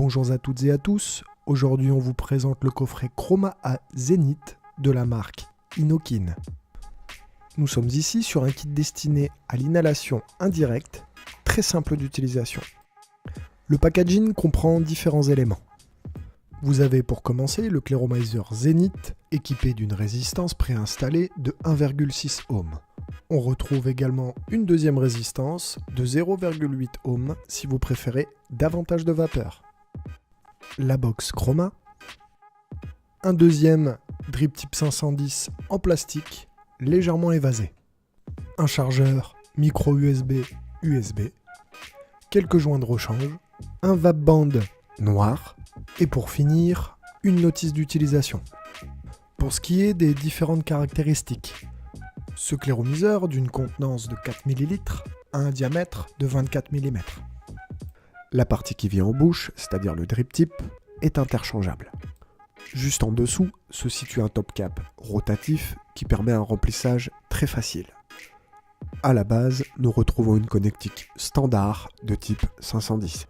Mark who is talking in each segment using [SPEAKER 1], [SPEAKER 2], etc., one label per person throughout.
[SPEAKER 1] Bonjour à toutes et à tous, aujourd'hui on vous présente le coffret Chroma A Zenith de la marque Inokin. Nous sommes ici sur un kit destiné à l'inhalation indirecte, très simple d'utilisation. Le packaging comprend différents éléments. Vous avez pour commencer le Cléromizer Zenith équipé d'une résistance préinstallée de 1,6 ohm. On retrouve également une deuxième résistance de 0,8 ohm si vous préférez davantage de vapeur. La box Chroma, un deuxième drip type 510 en plastique légèrement évasé, un chargeur micro USB USB, quelques joints de rechange, un vape band noir et pour finir une notice d'utilisation. Pour ce qui est des différentes caractéristiques, ce cléromiseur d'une contenance de 4 ml a un diamètre de 24 mm. La partie qui vient en bouche, c'est-à-dire le drip tip, est interchangeable. Juste en dessous se situe un top cap rotatif qui permet un remplissage très facile. À la base, nous retrouvons une connectique standard de type 510.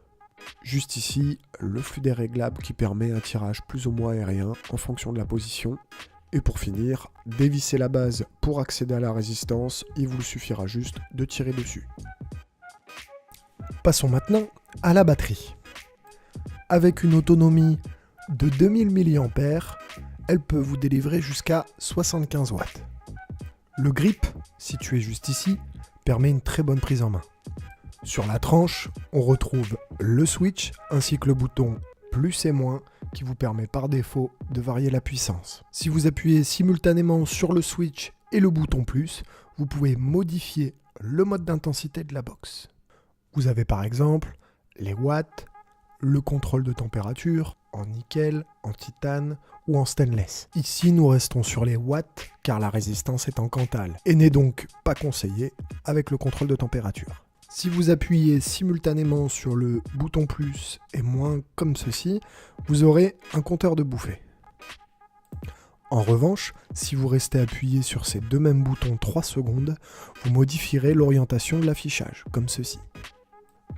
[SPEAKER 1] Juste ici, le flux d'air réglable qui permet un tirage plus ou moins aérien en fonction de la position. Et pour finir, dévisser la base pour accéder à la résistance, il vous suffira juste de tirer dessus. Passons maintenant à la batterie. Avec une autonomie de 2000 mAh, elle peut vous délivrer jusqu'à 75 watts. Le grip, situé juste ici, permet une très bonne prise en main. Sur la tranche, on retrouve le switch ainsi que le bouton plus et moins qui vous permet par défaut de varier la puissance. Si vous appuyez simultanément sur le switch et le bouton plus, vous pouvez modifier le mode d'intensité de la box. Vous avez par exemple les watts, le contrôle de température en nickel, en titane ou en stainless. Ici nous restons sur les watts car la résistance est en Cantal et n'est donc pas conseillée avec le contrôle de température. Si vous appuyez simultanément sur le bouton plus et moins comme ceci, vous aurez un compteur de bouffées. En revanche, si vous restez appuyé sur ces deux mêmes boutons 3 secondes, vous modifierez l'orientation de l'affichage, comme ceci.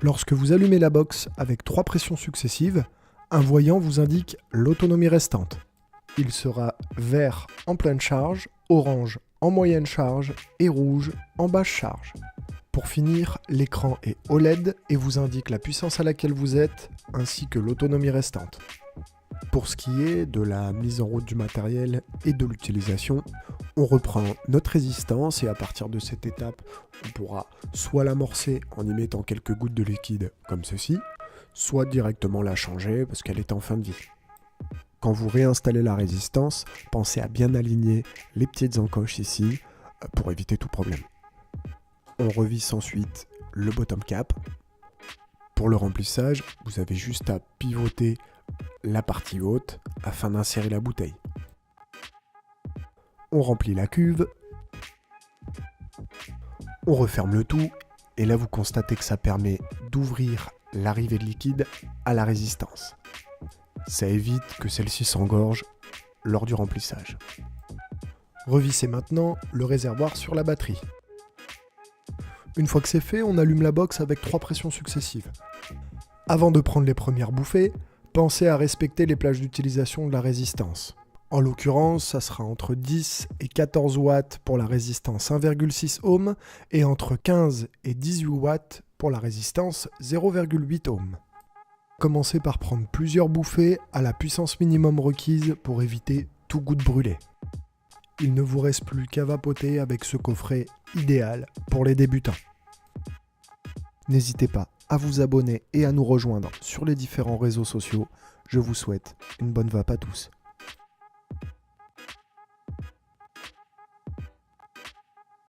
[SPEAKER 1] Lorsque vous allumez la box avec 3 pressions successives, un voyant vous indique l'autonomie restante. Il sera vert en pleine charge, orange en moyenne charge et rouge en basse charge. Pour finir, l'écran est OLED et vous indique la puissance à laquelle vous êtes, ainsi que l'autonomie restante. Pour ce qui est de la mise en route du matériel et de l'utilisation, on reprend notre résistance et à partir de cette étape, on pourra soit l'amorcer en y mettant quelques gouttes de liquide comme ceci, soit directement la changer parce qu'elle est en fin de vie. Quand vous réinstallez la résistance, pensez à bien aligner les petites encoches ici pour éviter tout problème. On revisse ensuite le bottom cap. Pour le remplissage, vous avez juste à pivoter la partie haute afin d'insérer la bouteille. On remplit la cuve. On referme le tout et là vous constatez que ça permet d'ouvrir l'arrivée de liquide à la résistance. Ça évite que celle-ci s'engorge lors du remplissage. Revissez maintenant le réservoir sur la batterie. Une fois que c'est fait, on allume la box avec 3 pressions successives. Avant de prendre les premières bouffées, pensez à respecter les plages d'utilisation de la résistance. En l'occurrence, ça sera entre 10 et 14 watts pour la résistance 1,6 ohm et entre 15 et 18 watts pour la résistance 0,8 ohm. Commencez par prendre plusieurs bouffées à la puissance minimum requise pour éviter tout goût de brûlé. Il ne vous reste plus qu'à vapoter avec ce coffret idéal pour les débutants. N'hésitez pas à vous abonner et à nous rejoindre sur les différents réseaux sociaux. Je vous souhaite une bonne vape à tous.